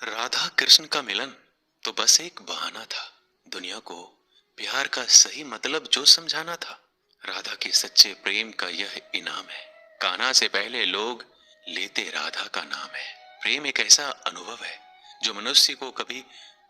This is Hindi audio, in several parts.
राधा कृष्ण का मिलन तो बस एक बहाना था। दुनिया को प्यार का सही मतलब जो समझाना था। राधा के सच्चे प्रेम का यह इनाम है। कान्हा से पहले लोग लेते राधा का नाम है। प्रेम एक ऐसा अनुभव है जो मनुष्य को कभी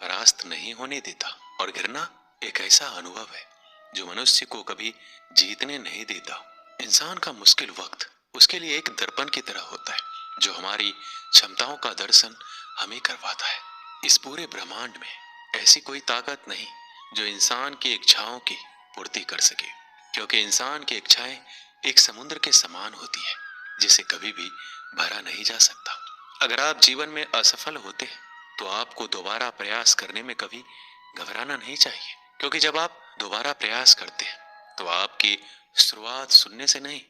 परास्त नहीं होने देता, और घृणा एक ऐसा अनुभव है जो मनुष्य को कभी जीतने नहीं देता। इंसान का मुश्किल वक्त उसके लिए एक दर्पण की तरह होता है जो हमारी क्षमताओं का दर्शन हमें करवाता है। इस पूरे ब्रह्मांड में ऐसी कोई ताकत नहीं जो इंसान की इच्छाओं की पूर्ति कर सके, क्योंकि इंसान की इच्छाएं एक समुद्र के समान होती है जिसे कभी भी भरा नहीं जा सकता। अगर आप जीवन में असफल होते हैं तो आपको दोबारा प्रयास करने में कभी घबराना नहीं चाहिए, क्योंकि जब आप दोबारा प्रयास करते हैं तो आपकी शुरुआत सुनने से नहीं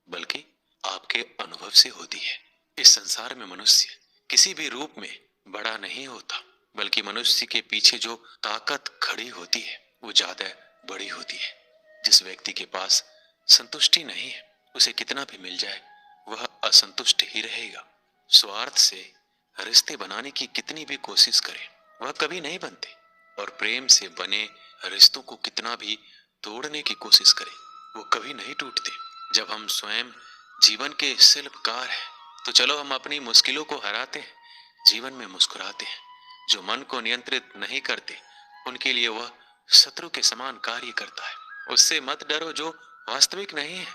बल्कि आपके अनुभव से होती है। इस संसार में मनुष्य किसी भी रूप में बड़ा नहीं होता, बल्कि मनुष्य के पीछे जो ताकत खड़ी होती है वो ज्यादा बड़ी होती है। जिस व्यक्ति के पास संतुष्टि नहीं है उसे कितना भी मिल जाए वह असंतुष्ट ही रहेगा। स्वार्थ से रिश्ते बनाने की कितनी भी कोशिश करे वह कभी नहीं बनते, और प्रेम से बने रिश्तों को कितना भी तोड़ने की कोशिश करे वो कभी नहीं टूटते। जब हम स्वयं जीवन के शिल्पकार हैं तो चलो हम अपनी मुश्किलों को हराते हैं, जीवन में मुस्कुराते हैं। जो मन को नियंत्रित नहीं करते उनके लिए वह शत्रु के समान कार्य करता है। उससे मत डरो जो वास्तविक नहीं है,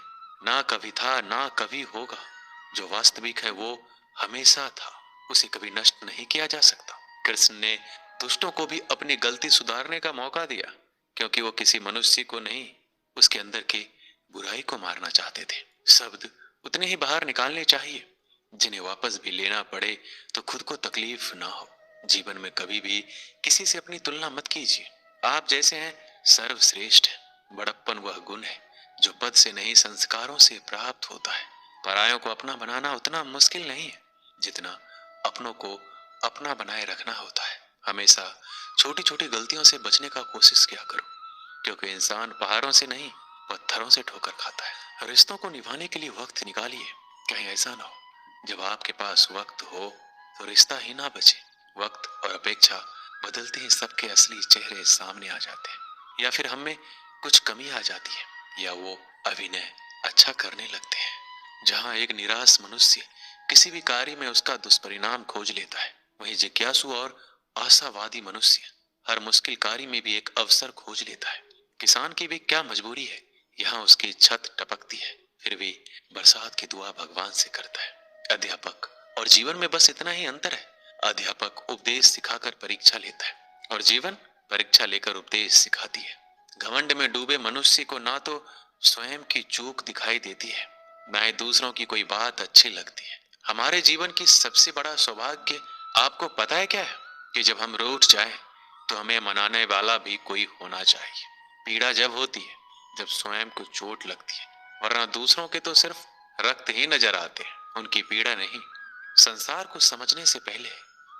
ना कभी था ना कभी होगा। जो वास्तविक है वो हमेशा था, उसे कभी नष्ट नहीं किया जा सकता। कृष्ण ने दुष्टों को भी अपनी गलती सुधारने का मौका दिया, क्योंकि वो किसी मनुष्य को नहीं उसके अंदर के बुराई को मारना चाहते थे। शब्द उतने ही बाहर निकालने चाहिए जिन्हें वापस भी लेना पड़े तो खुद को तकलीफ ना हो। जीवन में कभी भी किसी से अपनी तुलना मत कीजिए। आप जैसे हैं सर्वश्रेष्ठ है। बड़प्पन वह गुण है जो पद से नहीं संस्कारों से प्राप्त होता है। परायों को अपना बनाना उतना मुश्किल नहीं है जितना अपनों को अपना बनाए रखना होता है। हमेशा छोटी छोटी गलतियों से बचने का कोशिश किया करो, क्योंकि इंसान पहाड़ों से नहीं पत्थरों से ठोकर खाता है। रिश्तों को निभाने के लिए वक्त निकालिए। कहीं ऐसा ना हो जब आपके पास वक्त हो तो रिश्ता ही ना बचे। वक्त और अपेक्षा बदलते ही सबके असली चेहरे सामने आ जाते हैं, या फिर हमें कुछ कमी आ जाती है, या वो अभिनय अच्छा करने लगते हैं। जहाँ एक निराश मनुष्य किसी भी कार्य में उसका दुष्परिणाम खोज लेता है, वहीं जिज्ञासु और आशावादी मनुष्य हर मुश्किल कार्य में भी एक अवसर खोज लेता है। किसान की भी क्या मजबूरी है, यहाँ उसकी छत टपकती है फिर भी बरसात की दुआ भगवान से करता है। अध्यापक और जीवन में बस इतना ही अंतर है। अध्यापक उपदेश सिखाकर परीक्षा लेता है और जीवन परीक्षा लेकर उपदेश सिखाती है। घमंड में डूबे मनुष्य को ना तो स्वयं की चूक दिखाई देती है, ना ही दूसरों की कोई बात अच्छी लगती है। हमारे जीवन की सबसे बड़ा सौभाग्य आपको पता है क्या है? कि जब हम रूठ जाएं तो हमें मनाने वाला भी कोई होना चाहिए। पीड़ा जब होती है जब स्वयं को चोट लगती है, वरना दूसरों के तो सिर्फ रक्त ही नजर आते हैं, उनकी पीड़ा नहीं। संसार को समझने से पहले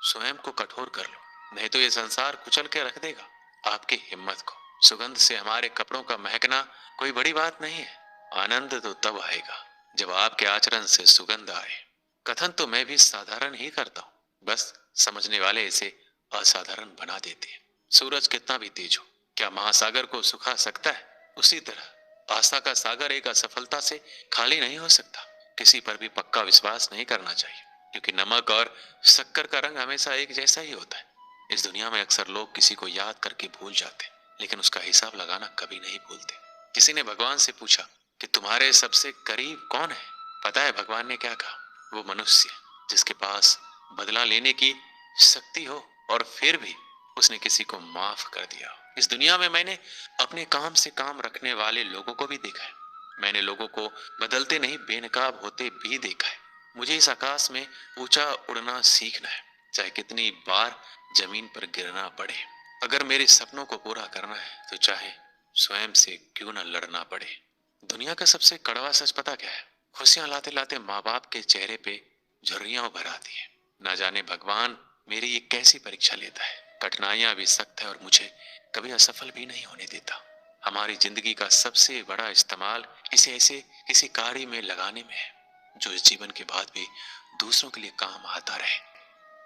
स्वयं को कठोर कर लो, नहीं तो ये संसार कुचल के रख देगा आपकी हिम्मत को। सुगंध से हमारे कपड़ों का महकना कोई बड़ी बात नहीं है। आनंद तो तब आएगा जब आपके आचरण से सुगंध आए। कथन तो मैं भी साधारण ही करता हूँ, बस समझने वाले इसे असाधारण बना देते हैं। सूरज कितना भी तेज हो क्या महासागर को सुखा सकता है? उसी तरह आशा का सागर एक असफलता से खाली नहीं हो सकता। किसी पर भी पक्का विश्वास नहीं करना चाहिए, क्योंकि नमक और शक्कर का रंग हमेशा एक जैसा ही होता है। इस दुनिया में अक्सर लोग किसी को याद करके भूल जाते, लेकिन उसका हिसाब लगाना कभी नहीं भूलते। किसी ने भगवान से पूछा कि तुम्हारे सबसे करीब कौन है? पता है भगवान ने क्या कहा? वो मनुष्य जिसके पास बदला लेने की शक्ति हो और फिर भी उसने किसी को माफ कर दिया। इस दुनिया में मैंने अपने काम से काम रखने वाले लोगों को भी देखा है। मैंने लोगों को बदलते नहीं बेनकाब होते भी देखा है। मुझे इस आकाश में ऊंचा उड़ना सीखना है, चाहे कितनी बार जमीन पर गिरना पड़े। अगर मेरे सपनों को पूरा करना है तो चाहे स्वयं से क्यों न लड़ना पड़े। दुनिया का सबसे कड़वा सच पता क्या है? खुशियां लाते लाते माँ बाप के चेहरे पे झुर्रियां उभर आती है। ना जाने भगवान मेरी ये कैसी परीक्षा लेता है। कठिनाइयां भी सख्त है और मुझे कभी असफल भी नहीं होने देता। हमारी जिंदगी का सबसे बड़ा इस्तेमाल इसे ऐसे किसी कार्य में लगाने में है जो इस जीवन के बाद भी दूसरों के लिए काम आता रहे।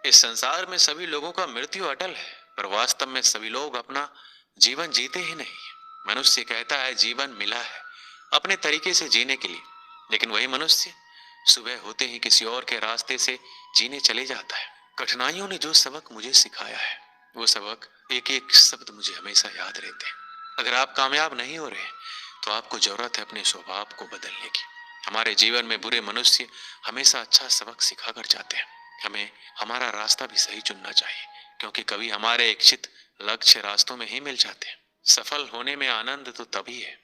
इस संसार में सभी लोगों का मृत्यु अटल है, पर वास्तव में सभी लोग अपना जीवन जीते ही नहीं। मनुष्य कहता है जीवन मिला है अपने तरीके से जीने के लिए, लेकिन वही मनुष्य सुबह होते ही किसी और के रास्ते से जीने चले जाता है। कठिनाइयों ने जो सबक मुझे सिखाया है, वो सबक एक एक शब्द मुझे हमेशा याद रहते हैं। अगर आप कामयाब नहीं हो रहे तो आपको जरूरत है अपने स्वभाव को बदलने की। हमारे जीवन में बुरे मनुष्य हमेशा अच्छा सबक सिखा कर जाते हैं। हमें हमारा रास्ता भी सही चुनना चाहिए, क्योंकि कभी हमारे इच्छित लक्ष्य रास्तों में ही मिल जाते हैं। सफल होने में आनंद तो तभी है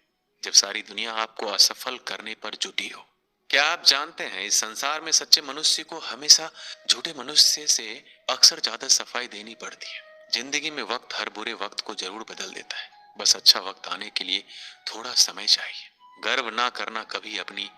जब सारी दुनिया आपको असफल करने पर जुटी हो। क्या आप जानते हैं इस संसार में सच्चे मनुष्य को हमेशा झूठे मनुष्य से अक्सर ज्यादा सफाई देनी पड़ती है। जिंदगी में वक्त हर बुरे वक्त को जरूर बदल देता है, बस अच्छा वक्त आने के लिए थोड़ा समय चाहिए। गर्व ना करना कभी अपनी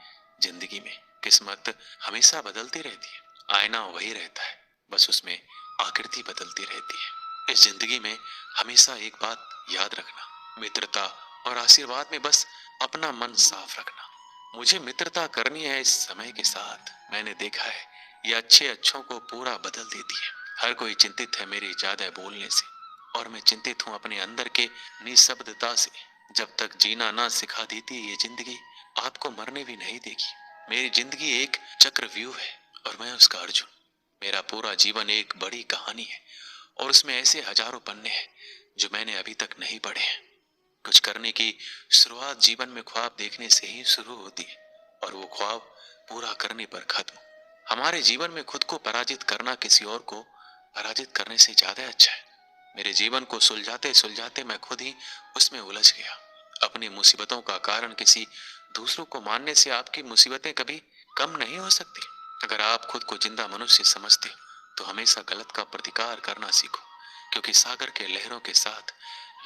जिंदगी में, किस्मत हमेशा बदलती रहती है, आईना वही रहता है, बस उसमें आकृति बदलती रहती है। इस जिंदगी में हमेशा एक बात याद रखना, मित्रता और आशीर्वाद में बस अपना मन साफ रखना। मुझे मित्रता करनी है इस समय के साथ, मैंने देखा है ये अच्छे अच्छों को पूरा बदल देती है। हर कोई चिंतित है मेरे ज्यादा बोलने से, और मैं चिंतित हूँ अपने अंदर के निशब्दता से। जब तक जीना ना सिखा देती ये जिंदगी, आपको मरने भी नहीं देगी। मेरी जिंदगी एक चक्रव्यूह है और मैं उसका अर्जुन। मेरा पूरा जीवन एक बड़ी कहानी है और उसमें ऐसे हजारों पन्ने हैं जो मैंने अभी तक नहीं पढ़े हैं। कुछ करने की शुरुआत जीवन में ख्वाब देखने से ही शुरू होती है और वो ख्वाब पूरा करने पर खत्म। हमारे जीवन में खुद को पराजित करना किसी और को पराजित करने से ज्यादा अच्छा है। मेरे जीवन को सुलझाते सुलझाते मैं खुद ही उसमें उलझ गया। अपनी मुसीबतों का कारण किसी दूसरों को मानने से आपकी मुसीबतें कभी कम नहीं हो सकती। अगर आप खुद को जिंदा मनुष्य समझते तो हमेशा गलत का प्रतिकार करना सीखो, क्योंकि सागर के लहरों के साथ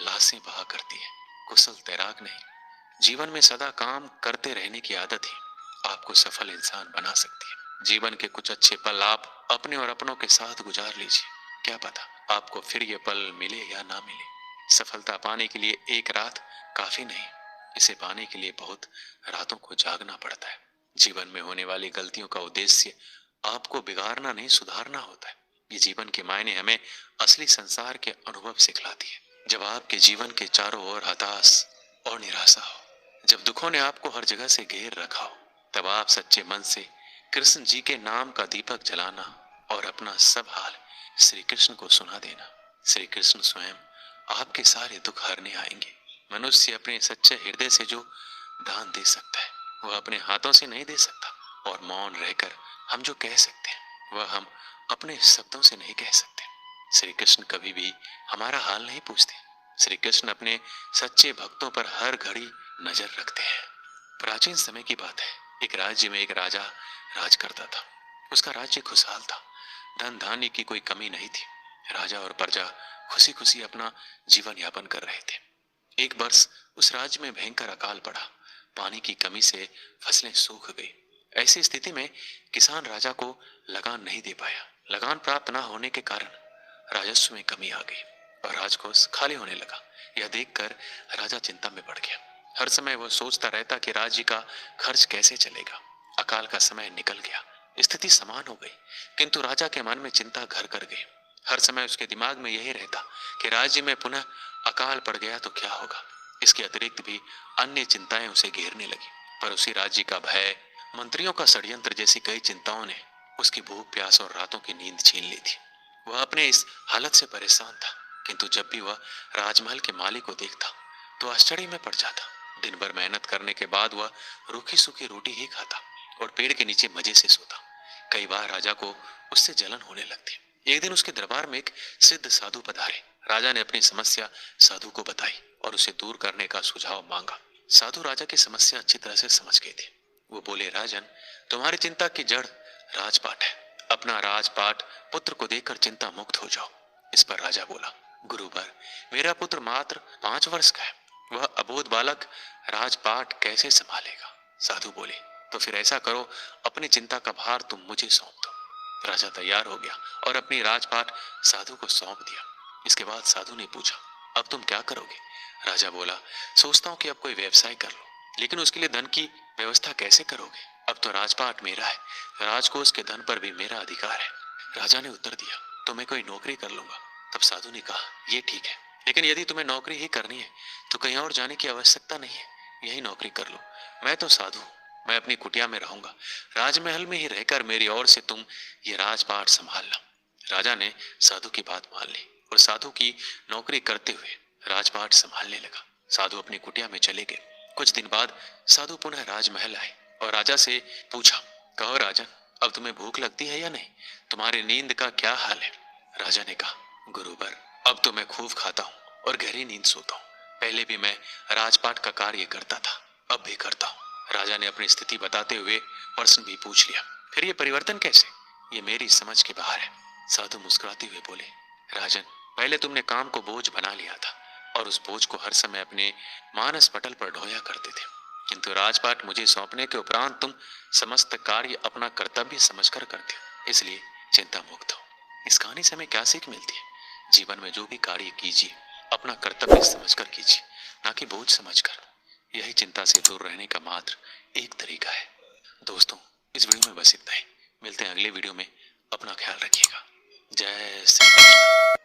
लाशें बहा करती है, कुशल तैराक नहीं। जीवन में सदा काम करते रहने की आदत ही आपको सफल इंसान बना सकती है। जीवन के कुछ अच्छे पल आप अपने और अपनों के साथ गुजार लीजिए, क्या पता आपको फिर ये पल मिले या ना मिले। सफलता पाने के लिए एक रात काफी नहीं, इसे पाने के लिए बहुत रातों को जागना पड़ता है। जीवन में होने वाली गलतियों का उद्देश्य आपको बिगाड़ना नहीं, सुधारना होता है। ये जीवन के मायने हमें असली संसार के अनुभव सिखलाती है। जब आपके जीवन के चारों ओर हताश और निराशा हो, जब दुखों ने आपको हर जगह से घेर रखा हो, तब आप सच्चे मन से कृष्ण जी के नाम का दीपक जलाना और अपना सब हाल श्री कृष्ण को सुना देना। श्री कृष्ण स्वयं आपके सारे दुख हरने आएंगे। मनुष्य अपने सच्चे हृदय से जो दान दे सकता है वह अपने हाथों से नहीं दे सकता, और मौन रहकर हम जो कह सकते हैं वह हम अपने शब्दों से नहीं कह सकते। श्री कृष्ण कभी भी हमारा हाल नहीं पूछते। श्री कृष्ण अपने सच्चे भक्तों पर हर घड़ी नजर रखते हैं। प्राचीन समय की बात है, एक राज्य में एक राजा राज करता था। उसका राज्य खुशहाल था, धन धान्य की कोई कमी नहीं थी। राजा और प्रजा खुशी खुशी अपना जीवन यापन कर रहे थे। एक वर्ष उस राज्य में भयंकर अकाल पड़ा। पानी की कमी से फसलें सूख गई। ऐसी स्थिति में किसान राजा को लगान नहीं दे पाया। लगान प्राप्त न होने के कारण राजस्व में कमी आ गई और राजकोष खाली होने लगा। यह देखकर राजा चिंता में पड़ गया। हर समय वह सोचता रहता कि राज्य का खर्च कैसे चलेगा। अकाल का समय निकल गया, स्थिति समान हो गई, किंतु राजा के मन में चिंता घर कर गई। हर समय उसके दिमाग में यही रहता कि राज्य में पुनः अकाल पड़ गया तो क्या होगा। इसके अतिरिक्त भी अन्य चिंताएं उसे घेरने लगी, पर उसी राज्य का भय, मंत्रियों का षड्यंत्र जैसी कई चिंताओं ने उसकी भूख प्यास और रातों की नींद छीन ली थी। वह अपने इस हालत से परेशान था, किंतु जब भी वह राजमहल के मालिक को देखता तो आश्चर्य में पड़ जाता। दिन भर मेहनत करने के बाद वह रूखी सूखी रोटी ही खाता और पेड़ के नीचे मजे से सोता। कई बार राजा को उससे जलन होने लगती। एक दिन उसके दरबार में एक सिद्ध साधु पधारे। राजा ने अपनी समस्या साधु को बताई और उसे दूर करने का सुझाव मांगा। साधु राजा की समस्या अच्छी तरह से समझ गए थे। वो बोले, राजन, तुम्हारी चिंता की जड़ राजपाट है। अपना राजपाट पुत्र को देकर चिंता मुक्त हो जाओ। इस पर राजा बोला, गुरुवर, मेरा पुत्र मात्र 5 वर्ष का है, वह अबोध बालक राजपाट कैसे संभालेगा। साधु बोले, तो फिर ऐसा करो, अपनी चिंता का भार तुम मुझे सौंप दो। राजा तैयार हो गया और अपनी राजपाट साधु को सौंप दिया। इसके बाद साधु ने पूछा, अब तुम क्या करोगे। राजा बोला, सोचता हूँ कि अब कोई व्यवसाय कर लो, लेकिन उसके लिए धन की व्यवस्था कैसे करोगे। अब तो राजपाट मेरा है, राजकोष के धन पर भी मेरा अधिकार है। राजा ने उत्तर दिया, तो मैं कोई नौकरी कर लूंगा। तब साधु ने कहा, ये ठीक है, लेकिन यदि तुम्हें नौकरी ही करनी है तो कहीं और जाने की आवश्यकता नहीं है, यही नौकरी कर लो। मैं तो साधु हूं, मैं अपनी कुटिया में रहूंगा, राजमहल में ही रहकर मेरी ओर से तुम ये राजपाट संभालना। राजा ने साधु की बात मान ली और साधु की नौकरी करते हुए राजपाट संभालने लगा। साधु अपनी कुटिया में चले गए। कुछ दिन बाद साधु पुनः राजमहल आए और राजा से पूछा, कहो राजन, अब तुम्हें भूख लगती है या नहीं? तुम्हारी नींद का क्या हाल है? राजा ने कहा, गुरुवर, अब तो मैं खूब खाता हूँ और गहरी नींद सोता हूँ। पहले भी मैं राजपाट का कार्य करता था, अब भी करता हूँ। राजा ने अपनी स्थिति बताते हुए प्रश्न भी पूछ लिया, फिर ये परिवर्तन कैसे? ये मेरी समझ के बाहर है। साधु मुस्कुराते हुए बोले, राजन, पहले तुमने काम को बोझ बना लिया था और उस बोझ को हर समय अपने मानस पटल पर ढोया करते थे, किंतु राजपाट मुझे सौंपने के उपरांत तुम समस्त कार्य अपना कर्तव्य समझकर करते हो, इसलिए चिंता मुक्त हो। इस कहानी से हमें क्या सीख मिलती है? जीवन में जो भी कार्य कीजिए अपना कर्तव्य समझकर कीजिए, ना कि बोझ समझकर। यही चिंता से दूर रहने का मात्र एक तरीका है। दोस्तों, इस वीडियो में बस इतना ही। मिलते हैं अगले वीडियो में। अपना ख्याल रखिएगा। जय श्री कृष्ण।